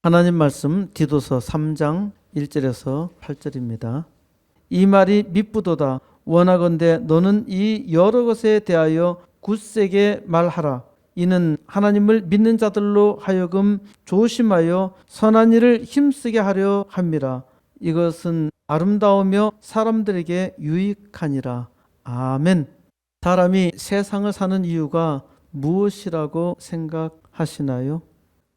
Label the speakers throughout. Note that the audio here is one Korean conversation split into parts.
Speaker 1: 하나님 말씀 디도서 3장 1절에서 8절입니다. 이 말이 미쁘도다. 원하건대 너는 이 여러 것에 대하여 굳세게 말하라. 이는 하나님을 믿는 자들로 하여금 조심하여 선한 일을 힘쓰게 하려 함이라. 이것은 아름다우며 사람들에게 유익하니라. 아멘. 사람이 세상을 사는 이유가 무엇이라고 생각하시나요?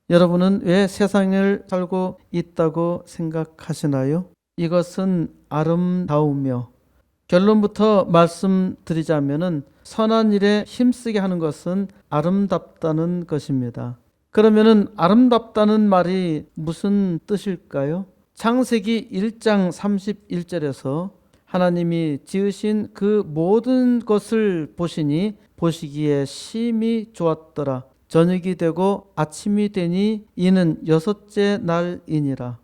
Speaker 1: 여러분은 왜 세상을 살고 있다고 생각하시나요? 이것은 아름다우며, 결론부터 말씀드리자면은 선한 일에 힘쓰게 하는 것은 아름답다는 것입니다. 그러면은 아름답다는 말이 무슨 뜻일까요? 창세기 1장 31절에서 하나님이 지으신 그 모든 것을 보시니 보시기에 심히 좋았더라. 저녁이 되고 아침이 되니 이는 여섯째 날이니라.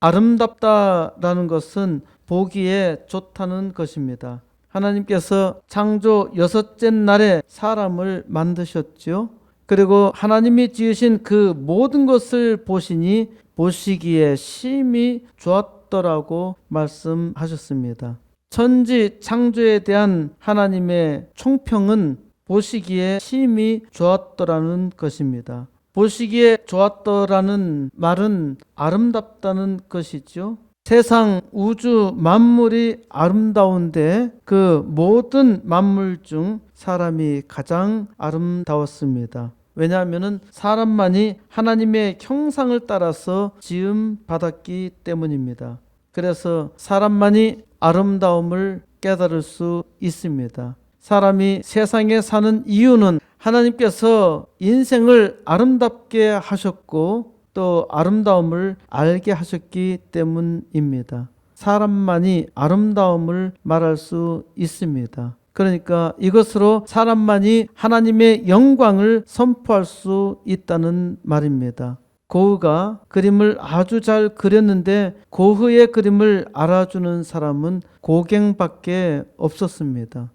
Speaker 1: 아름답다라는 것은 보기에 좋다는 것입니다. 하나님께서 창조 여섯째 날에 사람을 만드셨죠. 그리고 하나님이 지으신 그 모든 것을 보시니 보시기에 심히 좋았더라고 말씀하셨습니다. 천지 창조에 대한 하나님의 총평은 보시기에 심히 좋았더라는 것입니다. 보시기에 좋았더라는 말은 아름답다는 것이죠. 세상 우주 만물이 아름다운데 그 모든 만물 중 사람이 가장 아름다웠습니다. 왜냐하면 사람만이 하나님의 형상을 따라서 지음 받았기 때문입니다. 그래서 사람만이 아름다움을 깨달을 수 있습니다. 사람이 세상에 사는 이유는 하나님께서 인생을 아름답게 하셨고 또 아름다움을 알게 하셨기 때문입니다. 사람만이 아름다움을 말할 수 있습니다. 그러니까 이것으로 사람만이 하나님의 영광을 선포할 수 있다는 말입니다. 고흐가 그림을 아주 잘 그렸는데 고흐의 그림을 알아주는 사람은 고갱밖에 없었습니다.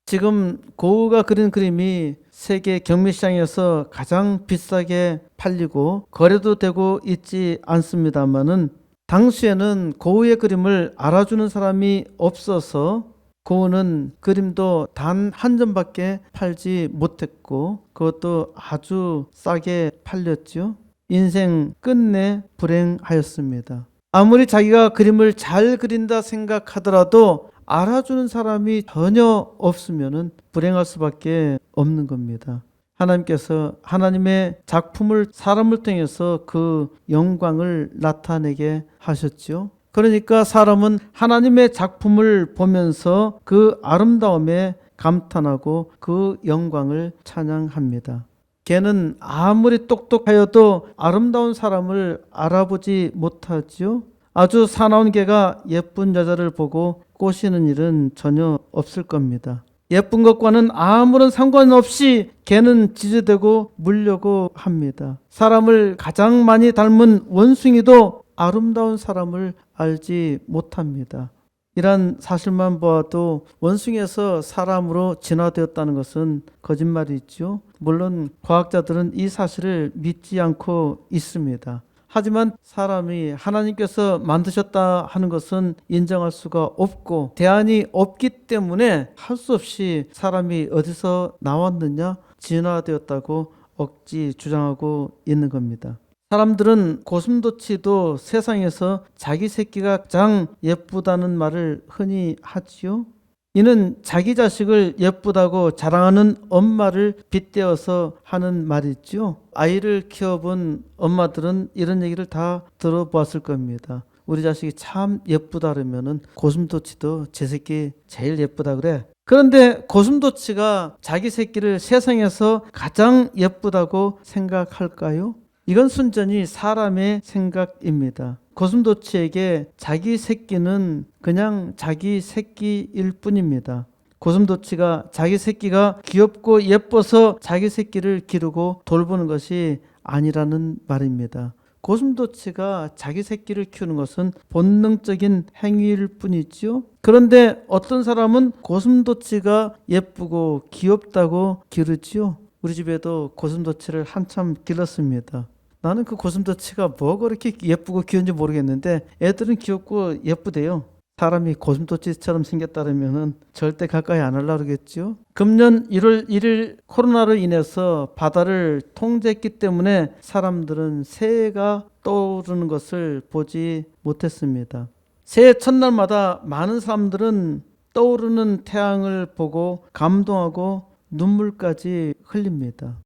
Speaker 1: 지금 고흐가 그린 그림이 세계 경매시장에서 가장 비싸게 팔리고 거래도 되고 있지 않습니다만은 당시에는 고흐의 그림을 알아주는 사람이 없어서 고흐는 그림도 단 한 점밖에 팔지 못했고 그것도 아주 싸게 팔렸죠. 인생 끝내 불행하였습니다. 아무리 자기가 그림을 잘 그린다 생각하더라도 알아주는 사람이 전혀 없으면 불행할 수밖에 없는 겁니다. 하나님께서 하나님의 작품을 사람을 통해서 그 영광을 나타내게 하셨죠. 그러니까 사람은 하나님의 작품을 보면서 그 아름다움에 감탄하고 그 영광을 찬양합니다. 개는 아무리 똑똑하여도 아름다운 사람을 알아보지 못하지요. 아주 사나운 개가 예쁜 여자를 보고 꼬시는 일은 전혀 없을 겁니다. 예쁜 것과는 아무런 상관없이 개는 지저대고 물려고 합니다. 사람을 가장 많이 닮은 원숭이도 아름다운 사람을 알지 못합니다. 이런 사실만 보아도 원숭이에서 사람으로 진화되었다는 것은 거짓말이죠. 물론 과학자들은 이 사실을 믿지 않고 있습니다. 하지만 사람이 하나님께서 만드셨다 하는 것은 인정할 수가 없고 대안이 없기 때문에 할 수 없이 사람이 어디서 나왔느냐 진화되었다고 억지 주장하고 있는 겁니다. 사람들은 고슴도치도 세상에서 자기 새끼가 가장 예쁘다는 말을 흔히 하지요. 이는 자기 자식을 예쁘다고 자랑하는 엄마를 빗대어서 하는 말이죠. 아이를 키워본 엄마들은 이런 얘기를 다 들어보았을 겁니다. 우리 자식이 참 예쁘다 그러면은 고슴도치도 제 새끼 제일 예쁘다 그래. 그런데 고슴도치가 자기 새끼를 세상에서 가장 예쁘다고 생각할까요? 이건 순전히 사람의 생각입니다. 고슴도치에게 자기 새끼는 그냥 자기 새끼일 뿐입니다. 고슴도치가 자기 새끼가 귀엽고 예뻐서 자기 새끼를 기르고 돌보는 것이 아니라는 말입니다. 고슴도치가 자기 새끼를 키우는 것은 본능적인 행위일 뿐이죠. 그런데 어떤 사람은 고슴도치가 예쁘고 귀엽다고 기르지요. 우리 집에도 고슴도치를 한참 길렀습니다. 나는 그 고슴도치가 뭐 그렇게 예쁘고 귀여운지 모르겠는데 애들은 귀엽고 예쁘대요. 사람이 고슴도치처럼 생겼다면은 절대 가까이 안 하려고 그러겠죠. 금년 1월 1일 코로나로 인해서 바다를 통제했기 때문에 사람들은 새해가 떠오르는 것을 보지 못했습니다. 새해 첫날마다 많은 사람들은 떠오르는 태양을 보고 감동하고 눈물까지 흘립니다.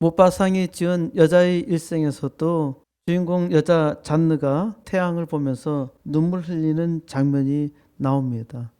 Speaker 1: 모파상이 지은 여자의 일생에서도 주인공 여자 잔느가 태양을 보면서 눈물 흘리는 장면이 나옵니다.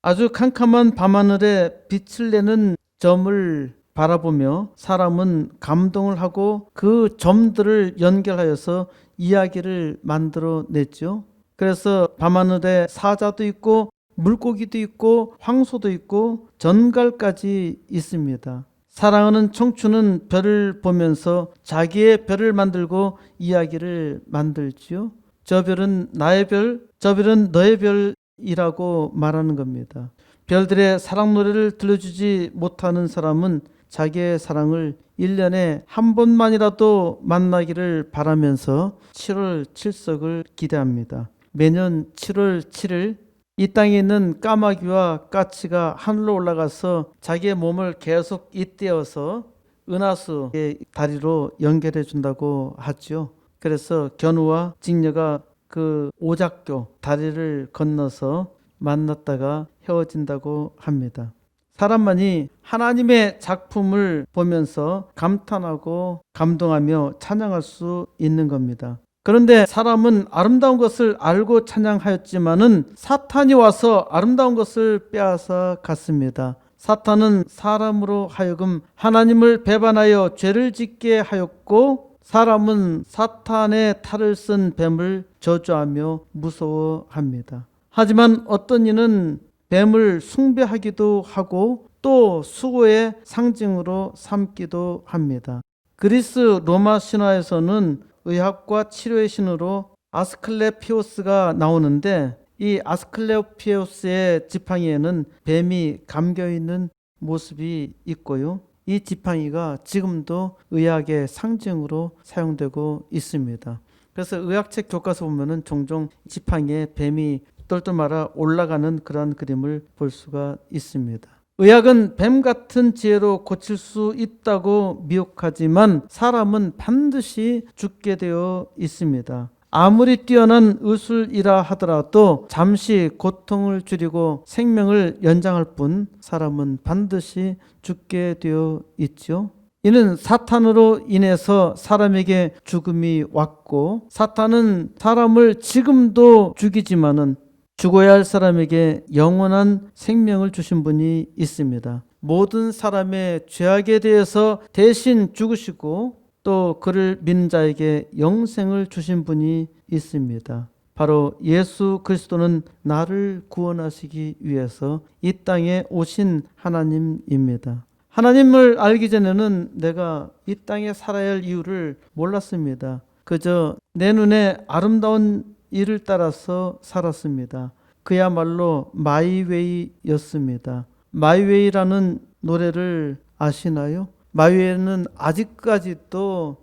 Speaker 1: 아주 캄캄한 밤하늘에 빛을 내는 점을 바라보며 사람은 감동을 하고 그 점들을 연결하여서 이야기를 만들어냈죠. 그래서 밤하늘에 사자도 있고 물고기도 있고 황소도 있고 전갈까지 있습니다. 사랑하는 청춘은 별을 보면서 자기의 별을 만들고 이야기를 만들지요. 저 별은 나의 별, 저 별은 너의 별이라고 말하는 겁니다. 별들의 사랑 노래를 들려주지 못하는 사람은 자기의 사랑을 1년에 한 번만이라도 만나기를 바라면서 7월 7석을 기대합니다. 매년 7월 7일 이 땅에 있는 까마귀와 까치가 하늘로 올라가서 자기의 몸을 계속 잇대어서 은하수의 다리로 연결해 준다고 하죠. 그래서 견우와 직녀가 그 오작교 다리를 건너서 만났다가 헤어진다고 합니다. 사람만이 하나님의 작품을 보면서 감탄하고 감동하며 찬양할 수 있는 겁니다. 그런데 사람은 아름다운 것을 알고 찬양하였지만은 사탄이 와서 아름다운 것을 빼앗아 갔습니다. 사탄은 사람으로 하여금 하나님을 배반하여 죄를 짓게 하였고 사람은 사탄의 탈을 쓴 뱀을 저주하며 무서워합니다. 하지만 어떤 이는 뱀을 숭배하기도 하고 또 수고의 상징으로 삼기도 합니다. 그리스 로마 신화에서는 의학과 치료의 신으로 아스클레피오스가 나오는데 이 아스클레피오스의 지팡이에는 뱀이 감겨있는 모습이 있고요. 이 지팡이가 지금도 의학의 상징으로 사용되고 있습니다. 그래서 의학책 교과서 보면은 종종 지팡이에 뱀이 똘똘 말아 올라가는 그런 그림을 볼 수가 있습니다. 의학은 뱀 같은 지혜로 고칠 수 있다고 미혹하지만 사람은 반드시 죽게 되어 있습니다. 아무리 뛰어난 의술이라 하더라도 잠시 고통을 줄이고 생명을 연장할 뿐 사람은 반드시 죽게 되어 있죠. 이는 사탄으로 인해서 사람에게 죽음이 왔고 사탄은 사람을 지금도 죽이지만은 죽어야 할 사람에게 영원한 생명을 주신 분이 있습니다. 모든 사람의 죄악에 대해서 대신 죽으시고 또 그를 믿는 자에게 영생을 주신 분이 있습니다. 바로 예수 그리스도는 나를 구원하시기 위해서 이 땅에 오신 하나님입니다. 하나님을 알기 전에는 내가 이 땅에 살아야 할 이유를 몰랐습니다. 그저 내 눈에 아름다운 일을 따라서 살았습니다. 그야말로 마이웨이였습니다. 마이웨이라는 노래를 아시나요? 마이웨이는 아직까지도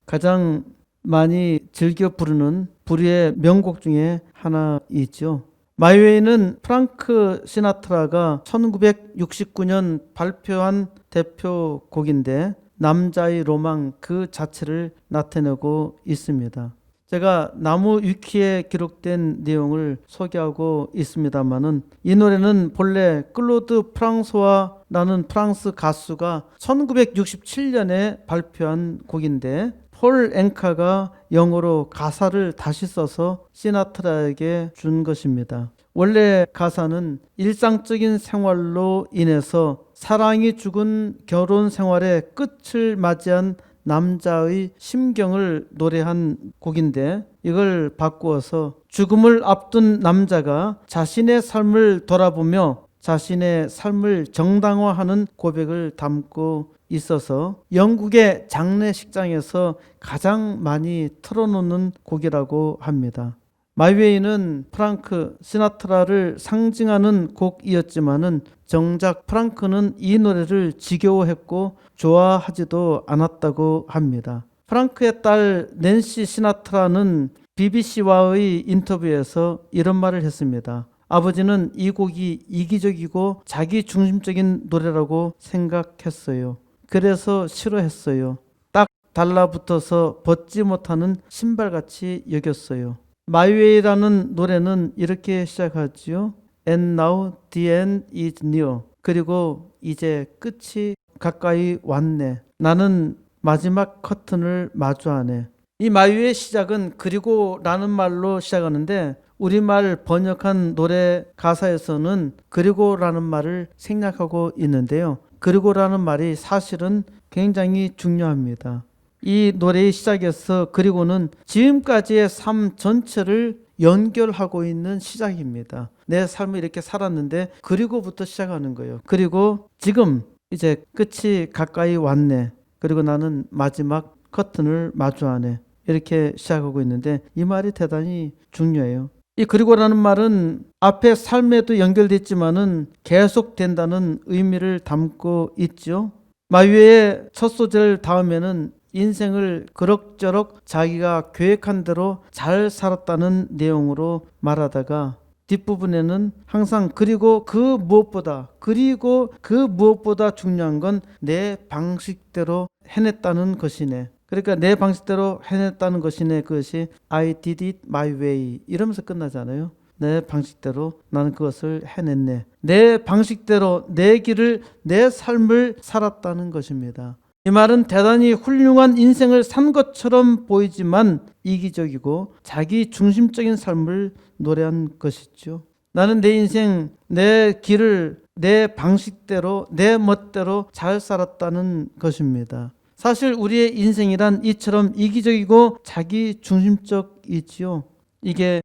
Speaker 1: 가장 많이 즐겨 부르는 불후의 명곡 중에 하나이죠. 마이웨이는 프랑크 시나트라가 1969년 발표한 대표곡인데 남자의 로망 그 자체를 나타내고 있습니다. 제가 나무 위키에 기록된 내용을 소개하고 있습니다만은 이 노래는 본래 클로드 프랑소와라는 프랑스 가수가 1967년에 발표한 곡인데 폴 앵카가 영어로 가사를 다시 써서 시나트라에게 준 것입니다. 원래 가사는 일상적인 생활로 인해서 사랑이 죽은 결혼 생활의 끝을 맞이한 남자의 심경을 노래한 곡인데 이걸 바꾸어서 죽음을 앞둔 남자가 자신의 삶을 돌아보며 자신의 삶을 정당화하는 고백을 담고 있어서 영국의 장례식장에서 가장 많이 틀어놓는 곡이라고 합니다. 마이웨이는 프랑크 시나트라를 상징하는 곡이었지만은 정작 프랑크는 이 노래를 지겨워했고 좋아하지도 않았다고 합니다. 프랑크의 딸 낸시 시나트라는 BBC와의 인터뷰에서 이런 말을 했습니다. 아버지는 이 곡이 이기적이고 자기 중심적인 노래라고 생각했어요. 그래서 싫어했어요. 딱 달라붙어서 벗지 못하는 신발같이 여겼어요. My Way라는 노래는 이렇게 시작하지요. And now the end is near. 그리고 이제 끝이 가까이 왔네. 나는 마지막 커튼을 마주하네. 이 마유의 시작은 그리고 라는 말로 시작하는데 우리말 번역한 노래 가사에서는 그리고 라는 말을 생략하고 있는데요. 그리고 라는 말이 사실은 굉장히 중요합니다. 이 노래의 시작에서 그리고는 지금까지의 삶 전체를 연결하고 있는 시작입니다. 내 삶을 이렇게 살았는데 그리고부터 시작하는 거예요. 그리고 지금 이제 끝이 가까이 왔네. 그리고 나는 마지막 커튼을 마주하네. 이렇게 시작하고 있는데 이 말이 대단히 중요해요. 이 그리고라는 말은 앞에 삶에도 연결됐지만은 계속된다는 의미를 담고 있죠. 마유의 첫 소절 다음에는 인생을 그럭저럭 자기가 계획한 대로 잘 살았다는 내용으로 말하다가 뒷부분에는 항상 그리고 그 무엇보다 중요한 건 내 방식대로 해냈다는 것이네. 그러니까 내 방식대로 해냈다는 것이네. 그것이 I did it my way 이러면서 끝나잖아요. 내 방식대로 나는 그것을 해냈네. 내 방식대로 내 길을 내 삶을 살았다는 것입니다. 이 말은 대단히 훌륭한 인생을 산 것처럼 보이지만 이기적이고 자기 중심적인 삶을 노래한 것이죠. 나는 내 인생, 내 길을 내 방식대로, 내 멋대로 잘 살았다는 것입니다. 사실 우리의 인생이란 이처럼 이기적이고 자기 중심적이지요. 이게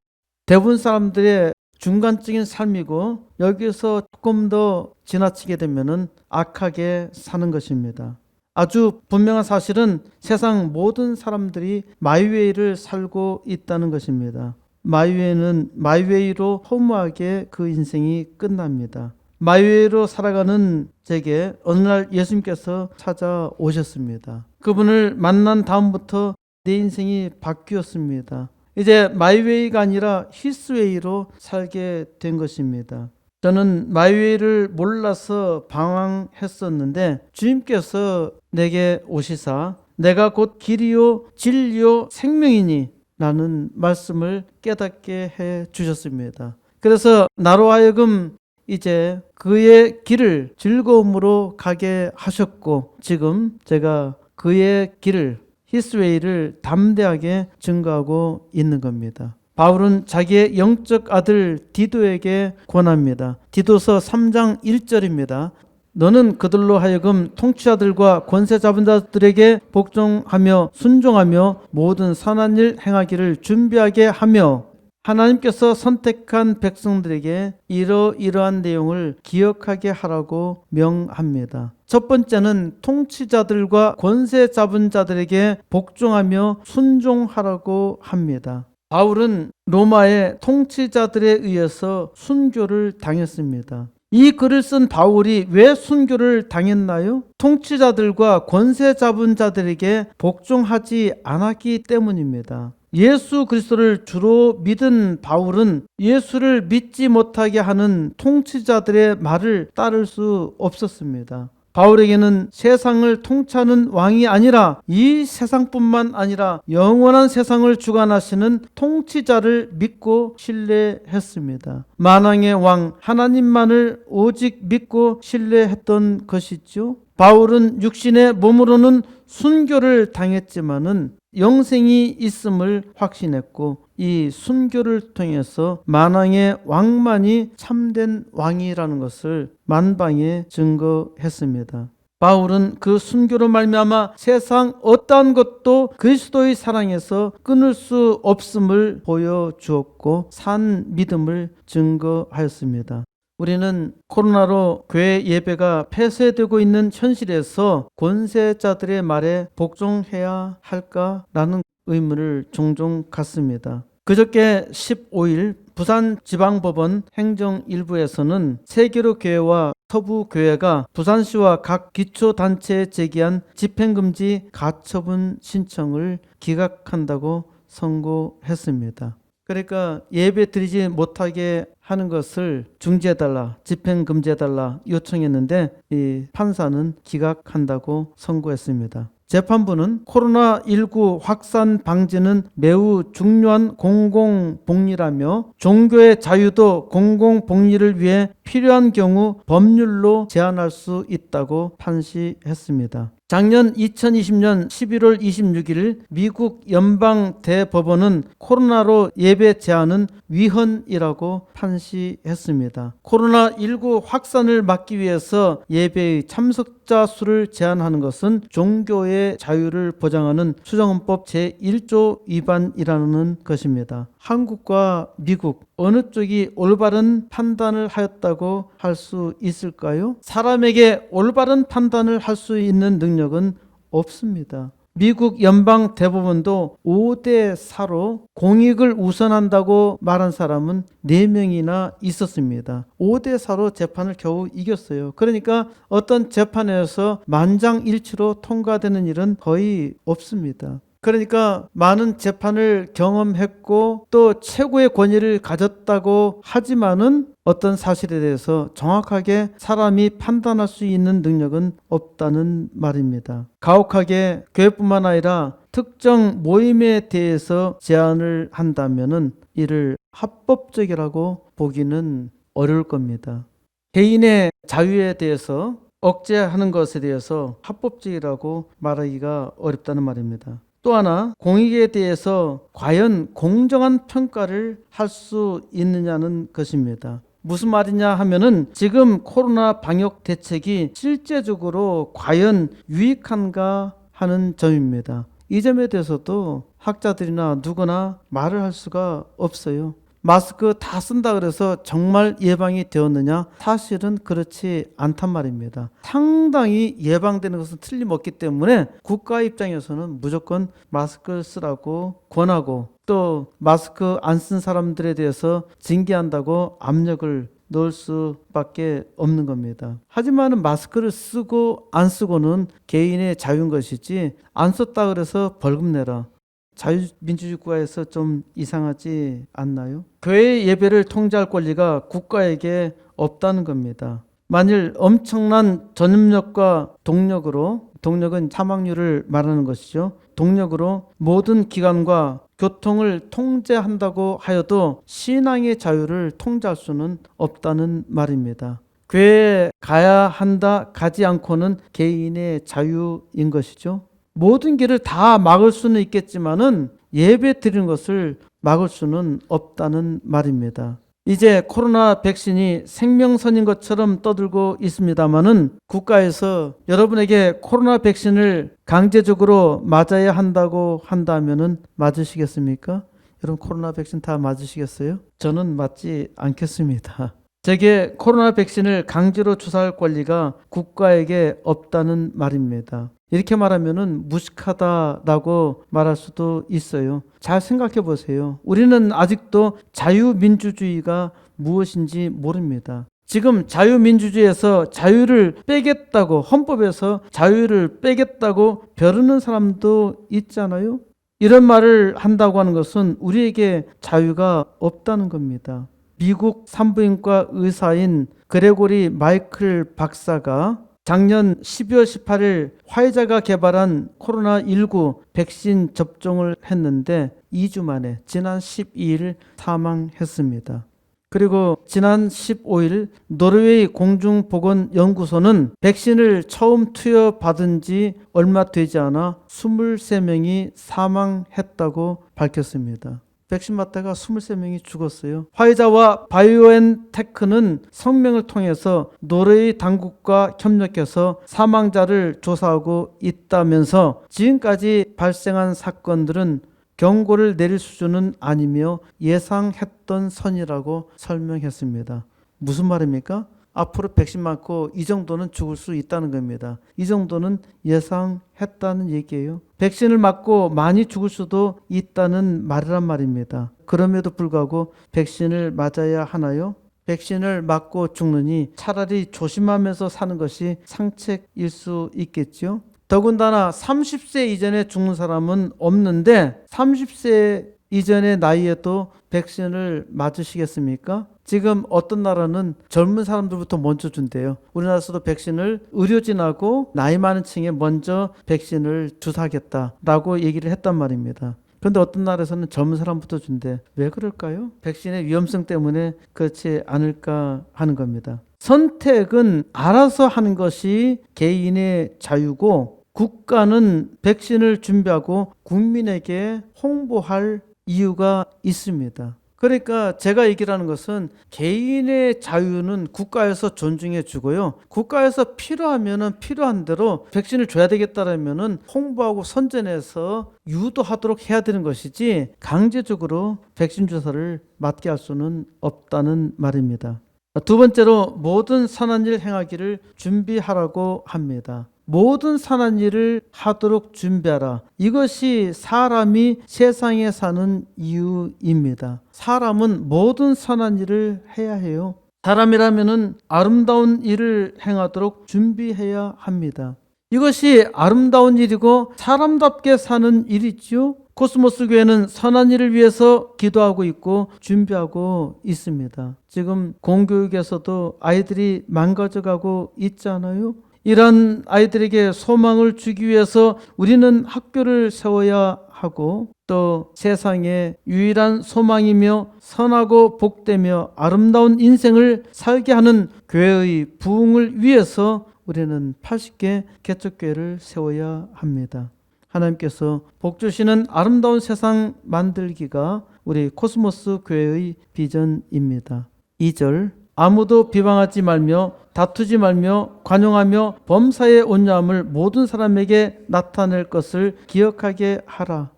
Speaker 1: 대부분 사람들의 중간적인 삶이고 여기서 조금 더 지나치게 되면은 악하게 사는 것입니다. 아주 분명한 사실은 세상 모든 사람들이 마이웨이를 살고 있다는 것입니다. 마이웨이는 마이웨이로 허무하게 그 인생이 끝납니다. 마이웨이로 살아가는 제게 어느 날 예수님께서 찾아오셨습니다. 그분을 만난 다음부터 내 인생이 바뀌었습니다. 이제 마이웨이가 아니라 히스웨이로 살게 된 것입니다. 저는 마이웨이를 몰라서 방황했었는데 주님께서 내게 오시사 내가 곧 길이요 진리요 생명이니 라는 말씀을 깨닫게 해 주셨습니다. 그래서 나로 하여금 이제 그의 길을 즐거움으로 가게 하셨고 지금 제가 그의 길을 히스웨이를 담대하게 증거하고 있는 겁니다. 바울은 자기의 영적 아들 디도에게 권합니다. 디도서 3장 1절입니다. 너는 그들로 하여금 통치자들과 권세 잡은 자들에게 복종하며 순종하며 모든 선한 일 행하기를 준비하게 하며 하나님께서 선택한 백성들에게 이러이러한 내용을 기억하게 하라고 명합니다. 첫 번째는 통치자들과 권세 잡은 자들에게 복종하며 순종하라고 합니다. 바울은 로마의 통치자들에 의해서 순교를 당했습니다. 이 글을 쓴 바울이 왜 순교를 당했나요? 통치자들과 권세 잡은 자들에게 복종하지 않았기 때문입니다. 예수 그리스도를 주로 믿은 바울은 예수를 믿지 못하게 하는 통치자들의 말을 따를 수 없었습니다. 바울에게는 세상을 통치하는 왕이 아니라 이 세상뿐만 아니라 영원한 세상을 주관하시는 통치자를 믿고 신뢰했습니다. 만왕의 왕 하나님만을 오직 믿고 신뢰했던 것이죠. 바울은 육신의 몸으로는 순교를 당했지만은 영생이 있음을 확신했고 이 순교를 통해서 만왕의 왕만이 참된 왕이라는 것을 만방에 증거했습니다. 바울은 그 순교로 말미암아 세상 어떠한 것도 그리스도의 사랑에서 끊을 수 없음을 보여주었고 산 믿음을 증거하였습니다. 우리는 코로나로 교회 예배가 폐쇄되고 있는 현실에서 권세자들의 말에 복종해야 할까라는 의문을 종종 갖습니다. 그저께 15일 부산지방법원 행정일부에서는 세계로 교회와 서부 교회가 부산시와 각 기초단체에 제기한 집행금지 가처분 신청을 기각한다고 선고했습니다. 그러니까 예배 드리지 못하게 하는 것을 중지해달라, 집행금지해달라 요청했는데 이 판사는 기각한다고 선고했습니다. 재판부는 코로나19 확산 방지는 매우 중요한 공공복리라며 종교의 자유도 공공복리를 위해 필요한 경우 법률로 제한할 수 있다고 판시했습니다. 작년 2020년 11월 26일 미국 연방대법원은 코로나로 예배 제한은 위헌이라고 판시했습니다. 코로나19 확산을 막기 위해서 예배의 참석자 수를 제한하는 것은 종교의 자유를 보장하는 수정헌법 제1조 위반이라는 것입니다. 한국과 미국 어느 쪽이 올바른 판단을 하였다고 할 수 있을까요? 사람에게 올바른 판단을 할 수 있는 능력은 없습니다. 미국 연방 대법원도 5대 4로 공익을 우선한다고 말한 사람은 4명이나 있었습니다. 5대 4로 재판을 겨우 이겼어요. 그러니까 어떤 재판에서 만장일치로 통과되는 일은 거의 없습니다. 그러니까 많은 재판을 경험했고 또 최고의 권위를 가졌다고 하지만은 어떤 사실에 대해서 정확하게 사람이 판단할 수 있는 능력은 없다는 말입니다. 가혹하게 교회뿐만 아니라 특정 모임에 대해서 제한을 한다면은 이를 합법적이라고 보기는 어려울 겁니다. 개인의 자유에 대해서 억제하는 것에 대해서 합법적이라고 말하기가 어렵다는 말입니다. 또 하나 공익에 대해서 과연 공정한 평가를 할 수 있느냐는 것입니다. 무슨 말이냐 하면은 지금 코로나 방역 대책이 실제적으로 과연 유익한가 하는 점입니다. 이 점에 대해서도 학자들이나 누구나 말을 할 수가 없어요. 마스크 다 쓴다 그래서 정말 예방이 되었느냐? 사실은 그렇지 않단 말입니다. 상당히 예방되는 것은 틀림없기 때문에 국가 입장에서는 무조건 마스크를 쓰라고 권하고 또 마스크 안 쓴 사람들에 대해서 징계한다고 압력을 넣을 수밖에 없는 겁니다. 하지만 마스크를 쓰고 안 쓰고는 개인의 자유인 것이지 안 썼다 그래서 벌금 내라. 자유민주주의 국가에서 좀 이상하지 않나요? 교회 예배를 통제할 권리가 국가에게 없다는 겁니다. 만일 엄청난 전염력과 동력은 사망률을 말하는 것이죠. 동력으로 모든 기관과 교통을 통제한다고 하여도 신앙의 자유를 통제할 수는 없다는 말입니다. 교회에 가야 한다, 가지 않고는 개인의 자유인 것이죠. 모든 길을 다 막을 수는 있겠지만은 예배 드리는 것을 막을 수는 없다는 말입니다. 이제 코로나 백신이 생명선인 것처럼 떠들고 있습니다만은 국가에서 여러분에게 코로나 백신을 강제적으로 맞아야 한다고 한다면은 맞으시겠습니까? 여러분 코로나 백신 다 맞으시겠어요? 저는 맞지 않겠습니다. 제게 코로나 백신을 강제로 주사할 권리가 국가에게 없다는 말입니다. 이렇게 말하면은 무식하다라고 말할 수도 있어요. 잘 생각해 보세요. 우리는 아직도 자유민주주의가 무엇인지 모릅니다. 지금 자유민주주의에서 자유를 빼겠다고, 헌법에서 자유를 빼겠다고 벼르는 사람도 있잖아요. 이런 말을 한다고 하는 것은 우리에게 자유가 없다는 겁니다. 미국 산부인과 의사인 그레고리 마이클 박사가 작년 12월 18일 화이자가 개발한 코로나19 백신 접종을 했는데 2주 만에 지난 12일 사망했습니다. 그리고 지난 15일 노르웨이 공중보건연구소는 백신을 처음 투여받은 지 얼마 되지 않아 23명이 사망했다고 밝혔습니다. 백신 맞다가 23명이 죽었어요. 화이자와 바이오엔테크는 성명을 통해서 노르웨이 당국과 협력해서 사망자를 조사하고 있다면서 지금까지 발생한 사건들은 경고를 내릴 수준은 아니며 예상했던 선이라고 설명했습니다. 무슨 말입니까? 앞으로 백신 맞고 이 정도는 죽을 수 있다는 겁니다. 이 정도는 예상했다는 얘기예요. 백신을 맞고 많이 죽을 수도 있다는 말이란 말입니다. 그럼에도 불구하고 백신을 맞아야 하나요? 백신을 맞고 죽느니 차라리 조심하면서 사는 것이 상책일 수 있겠죠. 더군다나 30세 이전에 죽는 사람은 없는데 30세 이전의 나이에도 백신을 맞으시겠습니까? 지금 어떤 나라는 젊은 사람들부터 먼저 준대요. 우리나라에서도 백신을 의료진하고 나이 많은 층에 먼저 백신을 주사하겠다라고 얘기를 했단 말입니다. 그런데 어떤 나라에서는 젊은 사람부터 준대. 왜 그럴까요? 백신의 위험성 때문에 그렇지 않을까 하는 겁니다. 선택은 알아서 하는 것이 개인의 자유고 국가는 백신을 준비하고 국민에게 홍보할 이유가 있습니다. 그러니까 제가 얘기하는 것은 개인의 자유는 국가에서 존중해 주고요. 국가에서 필요하면은 필요한 대로 백신을 줘야 되겠다라면은 홍보하고 선전해서 유도하도록 해야 되는 것이지 강제적으로 백신 주사를 맞게 할 수는 없다는 말입니다. 두 번째로 모든 선한 일 행하기를 준비하라고 합니다. 모든 선한 일을 하도록 준비하라. 이것이 사람이 세상에 사는 이유입니다. 사람은 모든 선한 일을 해야 해요. 사람이라면 아름다운 일을 행하도록 준비해야 합니다. 이것이 아름다운 일이고 사람답게 사는 일이죠. 코스모스 교회는 선한 일을 위해서 기도하고 있고 준비하고 있습니다. 지금 공교육에서도 아이들이 망가져가고 있잖아요. 이런 아이들에게 소망을 주기 위해서 우리는 학교를 세워야 하고 또 세상의 유일한 소망이며 선하고 복되며 아름다운 인생을 살게 하는 교회의 부흥을 위해서 우리는 80개 개척교회를 세워야 합니다. 하나님께서 복 주시는 아름다운 세상 만들기가 우리 코스모스 교회의 비전입니다. 2절 아무도 비방하지 말며 다투지 말며 관용하며 범사의 온유함을 모든 사람에게 나타낼 것을 기억하게 하라.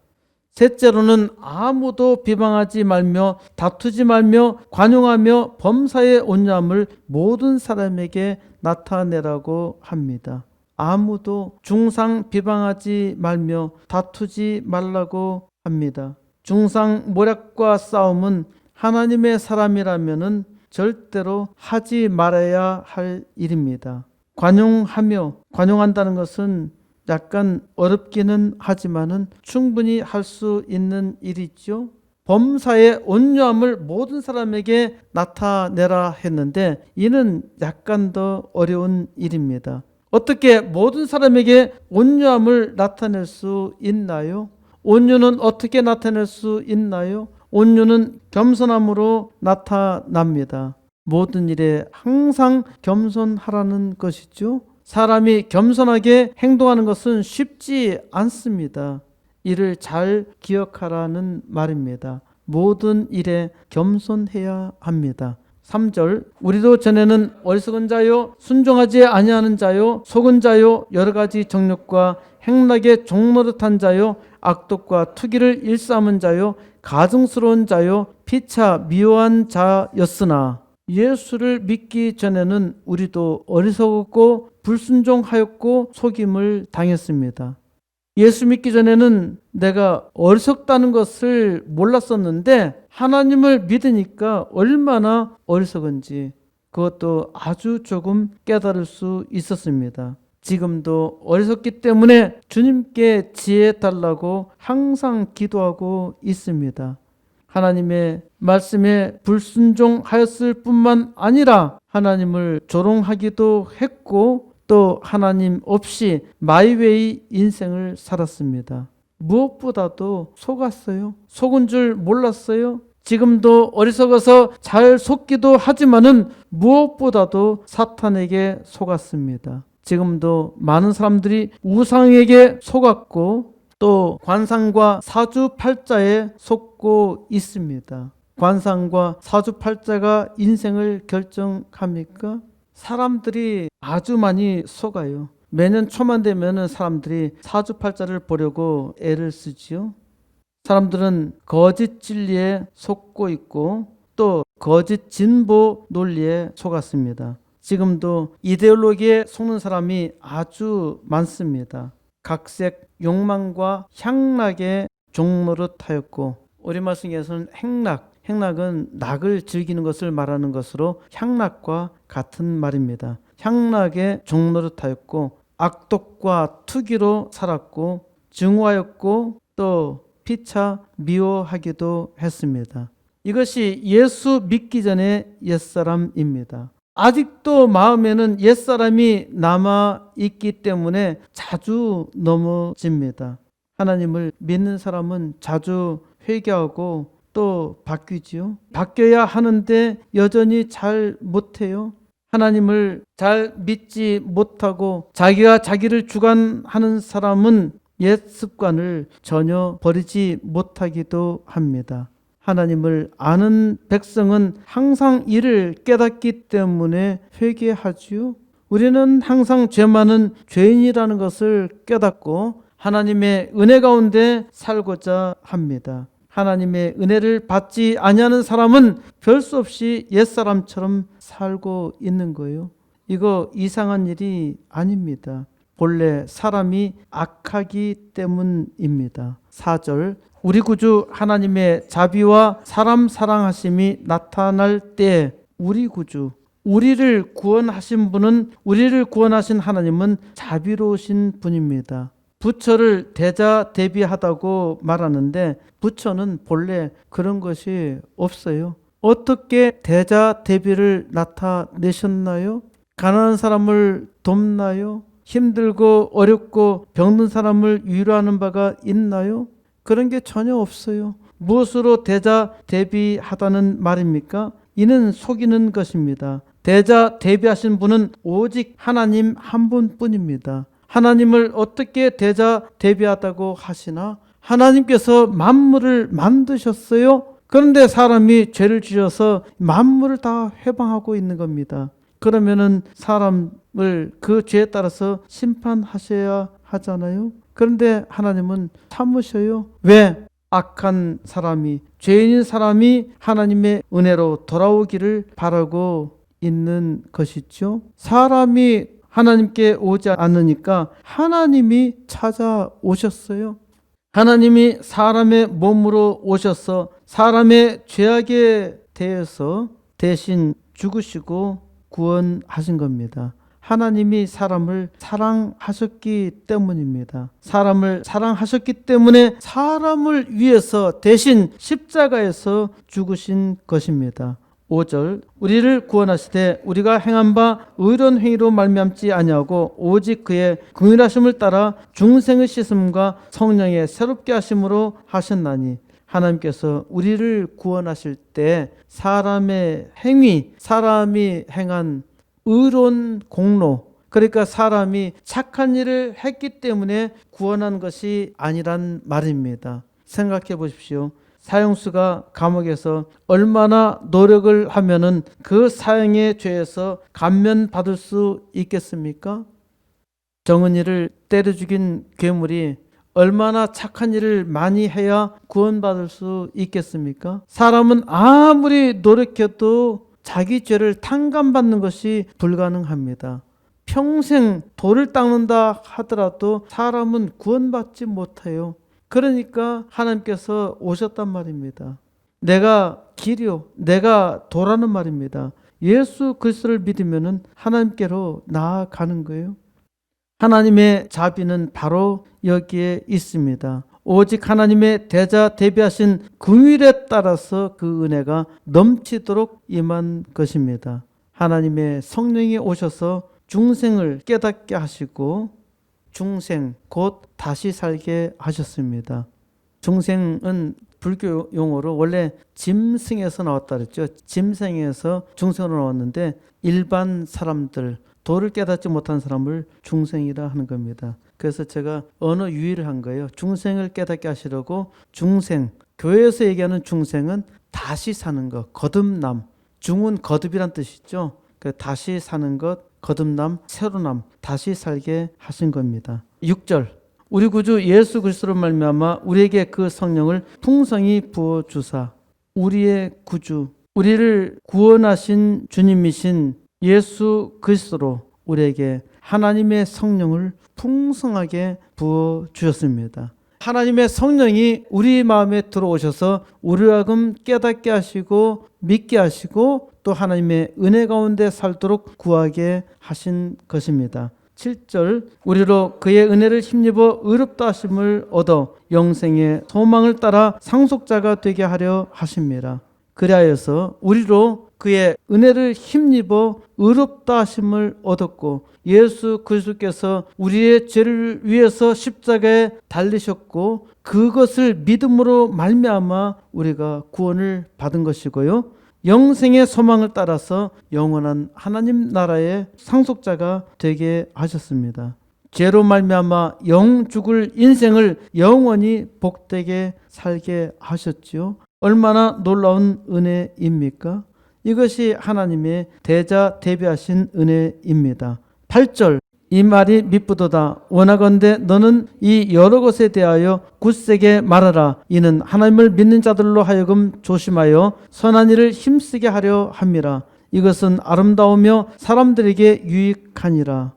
Speaker 1: 셋째로는 아무도 비방하지 말며 다투지 말며 관용하며 범사의 온유함을 모든 사람에게 나타내라고 합니다. 아무도 중상 비방하지 말며 다투지 말라고 합니다. 중상 모략과 싸움은 하나님의 사람이라면은 절대로 하지 말아야 할 일입니다. 관용한다는 것은 약간 어렵기는 하지만은 충분히 할 수 있는 일이죠. 범사의 온유함을 모든 사람에게 나타내라 했는데 이는 약간 더 어려운 일입니다. 어떻게 모든 사람에게 온유함을 나타낼 수 있나요? 온유는 어떻게 나타낼 수 있나요? 온유는 겸손함으로 나타납니다. 모든 일에 항상 겸손하라는 것이죠. 사람이 겸손하게 행동하는 것은 쉽지 않습니다. 이를 잘 기억하라는 말입니다. 모든 일에 겸손해야 합니다. 3절 우리도 전에는 어리석은 자요 순종하지 아니하는 자요 속은 자요 여러 가지 정욕과 행락에 종노릇한 자요 악독과 투기를 일삼은 자요 가증스러운 자요 피차 미워한 자였으나 예수를 믿기 전에는 우리도 어리석었고 불순종하였고 속임을 당했습니다. 예수 믿기 전에는 내가 어리석다는 것을 몰랐었는데 하나님을 믿으니까 얼마나 어리석은지 그것도 아주 조금 깨달을 수 있었습니다. 지금도 어리석기 때문에 주님께 지혜 달라고 항상 기도하고 있습니다. 하나님의 말씀에 불순종하였을 뿐만 아니라 하나님을 조롱하기도 했고 또 하나님 없이 마이웨이 인생을 살았습니다. 무엇보다도 속았어요. 속은 줄 몰랐어요. 지금도 어리석어서 잘 속기도 하지만은 무엇보다도 사탄에게 속았습니다. 지금도 많은 사람들이 우상에게 속았고 또 관상과 사주팔자에 속고 있습니다. 관상과 사주팔자가 인생을 결정합니까? 사람들이 아주 많이 속아요. 매년 초만 되면 사람들이 사주팔자를 보려고 애를 쓰지요. 사람들은 거짓 진리에 속고 있고 또 거짓 진보 논리에 속았습니다. 지금도 이데올로기에 속는 사람이 아주 많습니다. 각색 욕망과 향락에 종노릇하였고 우리말 성경에서는 행락은 낙을 즐기는 것을 말하는 것으로 향락과 같은 말입니다. 향락의 종노릇하였고 악독과 투기로 살았고 증오하였고 또 피차 미워하기도 했습니다. 이것이 예수 믿기 전의 옛사람입니다. 아직도 마음에는 옛사람이 남아있기 때문에 자주 넘어집니다. 하나님을 믿는 사람은 자주 회개하고 또 바뀌지요. 바뀌어야 하는데 여전히 잘 못해요. 하나님을 잘 믿지 못하고 자기가 자기를 주관하는 사람은 옛 습관을 전혀 버리지 못하기도 합니다. 하나님을 아는 백성은 항상 이를 깨닫기 때문에 회개하지요. 우리는 항상 죄 많은 죄인이라는 것을 깨닫고 하나님의 은혜 가운데 살고자 합니다. 하나님의 은혜를 받지 아니하는 사람은 별 수 없이 옛사람처럼 살고 있는 거예요. 이거 이상한 일이 아닙니다. 본래 사람이 악하기 때문입니다. 4절 우리 구주 하나님의 자비와 사람 사랑하심이 나타날 때 우리 구주 우리를 구원하신 분은 우리를 구원하신 하나님은 자비로우신 분입니다. 부처를 대자대비하다고 말하는데 부처는 본래 그런 것이 없어요. 어떻게 대자대비를 나타내셨나요? 가난한 사람을 돕나요? 힘들고 어렵고 병든 사람을 위로하는 바가 있나요? 그런 게 전혀 없어요. 무엇으로 대자대비하다는 말입니까? 이는 속이는 것입니다. 대자대비하신 분은 오직 하나님 한 분뿐입니다. 하나님을 어떻게 대자대비하다고 하시나? 하나님께서 만물을 만드셨어요. 그런데 사람이 죄를 지어서 만물을 다 회방하고 있는 겁니다. 그러면은 사람을 그 죄에 따라서 심판하셔야 하잖아요. 그런데 하나님은 참으셔요. 왜? 악한 사람이, 죄인인 사람이 하나님의 은혜로 돌아오기를 바라고 있는 것이죠. 사람이 하나님께 오지 않으니까 하나님이 찾아오셨어요. 하나님이 사람의 몸으로 오셔서 사람의 죄악에 대해서 대신 죽으시고 구원하신 겁니다. 하나님이 사람을 사랑하셨기 때문입니다. 사람을 사랑하셨기 때문에 사람을 위해서 대신 십자가에서 죽으신 것입니다. 5절 우리를 구원하시되 우리가 행한 바 의로운 행위로 말미암지 아니하고 오직 그의 긍휼하심을 따라 중생의 씻음과 성령의 새롭게 하심으로 하셨나니 하나님께서 우리를 구원하실 때 사람의 행위, 사람이 행한 의로운 공로, 그러니까 사람이 착한 일을 했기 때문에 구원한 것이 아니란 말입니다. 생각해 보십시오. 사형수가 감옥에서 얼마나 노력을 하면은 그 사형의 죄에서 감면받을 수 있겠습니까? 정은이를 때려 죽인 괴물이 얼마나 착한 일을 많이 해야 구원받을 수 있겠습니까? 사람은 아무리 노력해도 자기 죄를 탕감받는 것이 불가능합니다. 평생 돌을 닦는다 하더라도 사람은 구원받지 못해요. 그러니까 하나님께서 오셨단 말입니다. 내가 길이요, 내가 도라는 말입니다. 예수 그리스도를 믿으면 하나님께로 나아가는 거예요. 하나님의 자비는 바로 여기에 있습니다. 오직 하나님의 대자대비하신 긍휼에 따라서 그 은혜가 넘치도록 임한 것입니다. 하나님의 성령이 오셔서 중생을 깨닫게 하시고 중생 곧 다시 살게 하셨습니다. 중생은 불교 용어로 원래 짐승에서 나왔다 그랬죠. 짐승에서 중생으로 나왔는데 일반 사람들, 도를 깨닫지 못한 사람을 중생이라 하는 겁니다. 그래서 제가 언어 유의를 한 거예요. 중생을 깨닫게 하시려고 중생, 교회에서 얘기하는 중생은 다시 사는 것, 거듭남. 중은 거듭이란 뜻이죠. 다시 사는 것, 거듭남, 새로남, 다시 살게 하신 겁니다. 6절 우리 구주 예수 그리스도로 말미암아 우리에게 그 성령을 풍성히 부어 주사 우리의 구주, 우리를 구원하신 주님이신 예수 그리스도로 우리에게 하나님의 성령을 풍성하게 부어 주셨습니다. 하나님의 성령이 우리 마음에 들어오셔서 우리로 하여금 깨닫게 하시고 믿게 하시고 또 하나님의 은혜 가운데 살도록 구하게 하신 것입니다. 7절 우리로 그의 은혜를 힘입어 의롭다 하심을 얻어 영생의 소망을 따라 상속자가 되게 하려 하십니다. 그리하여서 우리로 그의 은혜를 힘입어 의롭다 하심을 얻었고 예수 그리스도께서 우리의 죄를 위해서 십자가에 달리셨고 그것을 믿음으로 말미암아 우리가 구원을 받은 것이고요. 영생의 소망을 따라서 영원한 하나님 나라의 상속자가 되게 하셨습니다. 죄로 말미암아 영 죽을 인생을 영원히 복되게 살게 하셨지요. 얼마나 놀라운 은혜입니까? 이것이 하나님의 대자 대비하신 은혜입니다. 8절 이 말이 미쁘도다. 원하건대 너는 이 여러 것에 대하여 굳세게 말하라. 이는 하나님을 믿는 자들로 하여금 조심하여 선한 일을 힘쓰게 하려 함이라. 이것은 아름다우며 사람들에게 유익하니라.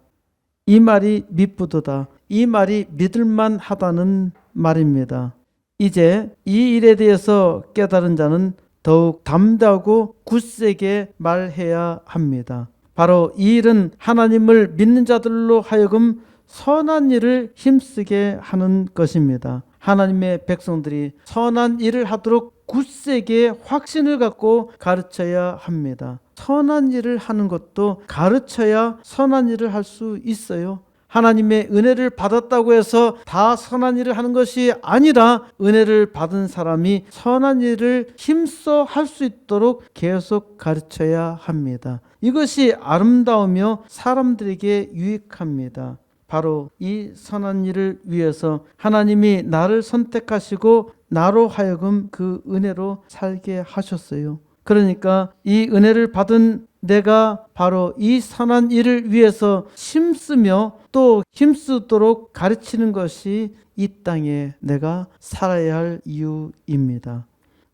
Speaker 1: 이 말이 미쁘도다. 이 말이 믿을만 하다는 말입니다. 이제 이 일에 대해서 깨달은 자는 더욱 담대하고 굳세게 말해야 합니다. 바로 이 일은 하나님을 믿는 자들로 하여금 선한 일을 힘쓰게 하는 것입니다. 하나님의 백성들이 선한 일을 하도록 굳세게 확신을 갖고 가르쳐야 합니다. 선한 일을 하는 것도 가르쳐야 선한 일을 할 수 있어요. 하나님의 은혜를 받았다고 해서 다 선한 일을 하는 것이 아니라 은혜를 받은 사람이 선한 일을 힘써 할 수 있도록 계속 가르쳐야 합니다. 이것이 아름다우며 사람들에게 유익합니다. 바로 이 선한 일을 위해서 하나님이 나를 선택하시고 나로 하여금 그 은혜로 살게 하셨어요. 그러니까 이 은혜를 받은 내가 바로 이 선한 일을 위해서 힘쓰며 또 힘쓰도록 가르치는 것이 이 땅에 내가 살아야 할 이유입니다.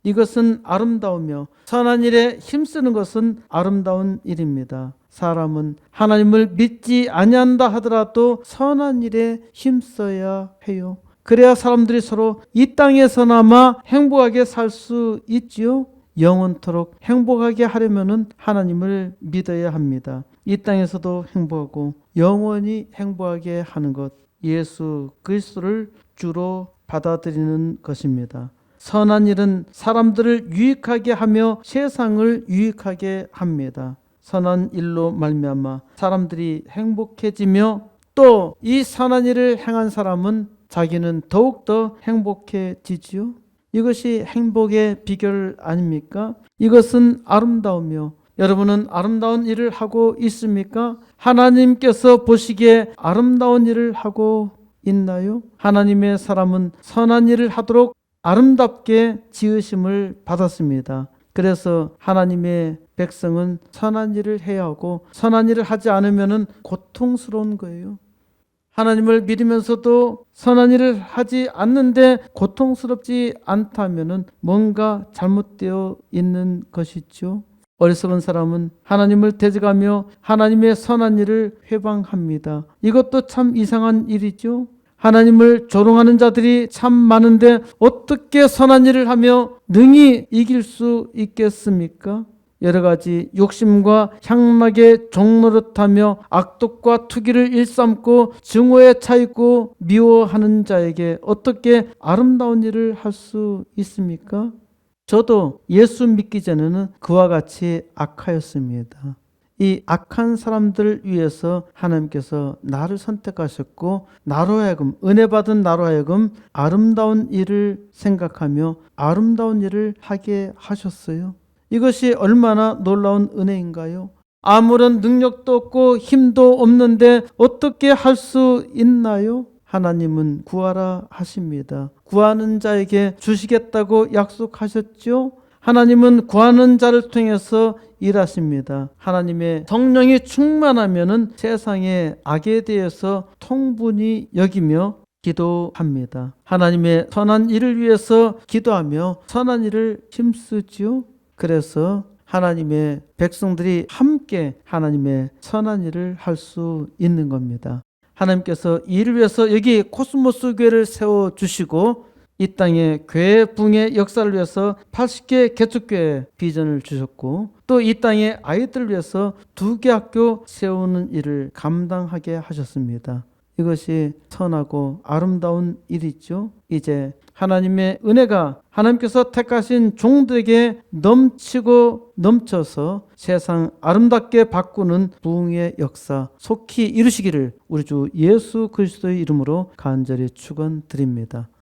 Speaker 1: 이것은 아름다우며 선한 일에 힘쓰는 것은 아름다운 일입니다. 사람은 하나님을 믿지 아니한다 하더라도 선한 일에 힘써야 해요. 그래야 사람들이 서로 이 땅에서나마 행복하게 살 수 있지요. 영원토록 행복하게 하려면 하나님을 믿어야 합니다. 이 땅에서도 행복하고 영원히 행복하게 하는 것, 예수 그리스도를 주로 받아들이는 것입니다. 선한 일은 사람들을 유익하게 하며 세상을 유익하게 합니다. 선한 일로 말미암아 사람들이 행복해지며 또 이 선한 일을 행한 사람은 자기는 더욱더 행복해지지요. 이것이 행복의 비결 아닙니까? 이것은 아름다우며 여러분은 아름다운 일을 하고 있습니까? 하나님께서 보시기에 아름다운 일을 하고 있나요? 하나님의 사람은 선한 일을 하도록 아름답게 지으심을 받았습니다. 그래서 하나님의 백성은 선한 일을 해야 하고 선한 일을 하지 않으면 고통스러운 거예요. 하나님을 믿으면서도 선한 일을 하지 않는데 고통스럽지 않다면 뭔가 잘못되어 있는 것이죠. 어리석은 사람은 하나님을 대적하며 하나님의 선한 일을 회방합니다. 이것도 참 이상한 일이죠. 하나님을 조롱하는 자들이 참 많은데 어떻게 선한 일을 하며 능히 이길 수 있겠습니까? 여러 가지 욕심과 향락의 종노릇하며 악독과 투기를 일삼고 증오에 차있고 미워하는 자에게 어떻게 아름다운 일을 할 수 있습니까? 저도 예수 믿기 전에는 그와 같이 악하였습니다. 이 악한 사람들을 위해서 하나님께서 나를 선택하셨고 나로 하여금 은혜 받은 나로 하여금 아름다운 일을 생각하며 아름다운 일을 하게 하셨어요. 이것이 얼마나 놀라운 은혜인가요? 아무런 능력도 없고 힘도 없는데 어떻게 할 수 있나요? 하나님은 구하라 하십니다. 구하는 자에게 주시겠다고 약속하셨죠? 하나님은 구하는 자를 통해서 일하십니다. 하나님의 성령이 충만하면은 세상의 악에 대해서 통분히 여기며 기도합니다. 하나님의 선한 일을 위해서 기도하며 선한 일을 힘쓰지요. 그래서 하나님의 백성들이 함께 하나님의 선한 일을 할 수 있는 겁니다. 하나님께서 이를 위해서 여기 코스모스 교회를 세워주시고 이 땅에 교회 붕의 역사를 위해서 80개 개척교회 비전을 주셨고 또 이 땅에 아이들을 위해서 2개 학교 세우는 일을 감당하게 하셨습니다. 이것이 선하고 아름다운 일이죠. 이제 하나님의 은혜가 하나님께서 택하신 종들에게 넘치고 넘쳐서 세상 아름답게 바꾸는 부흥의 역사 속히 이루시기를 우리 주 예수 그리스도의 이름으로 간절히 축원드립니다.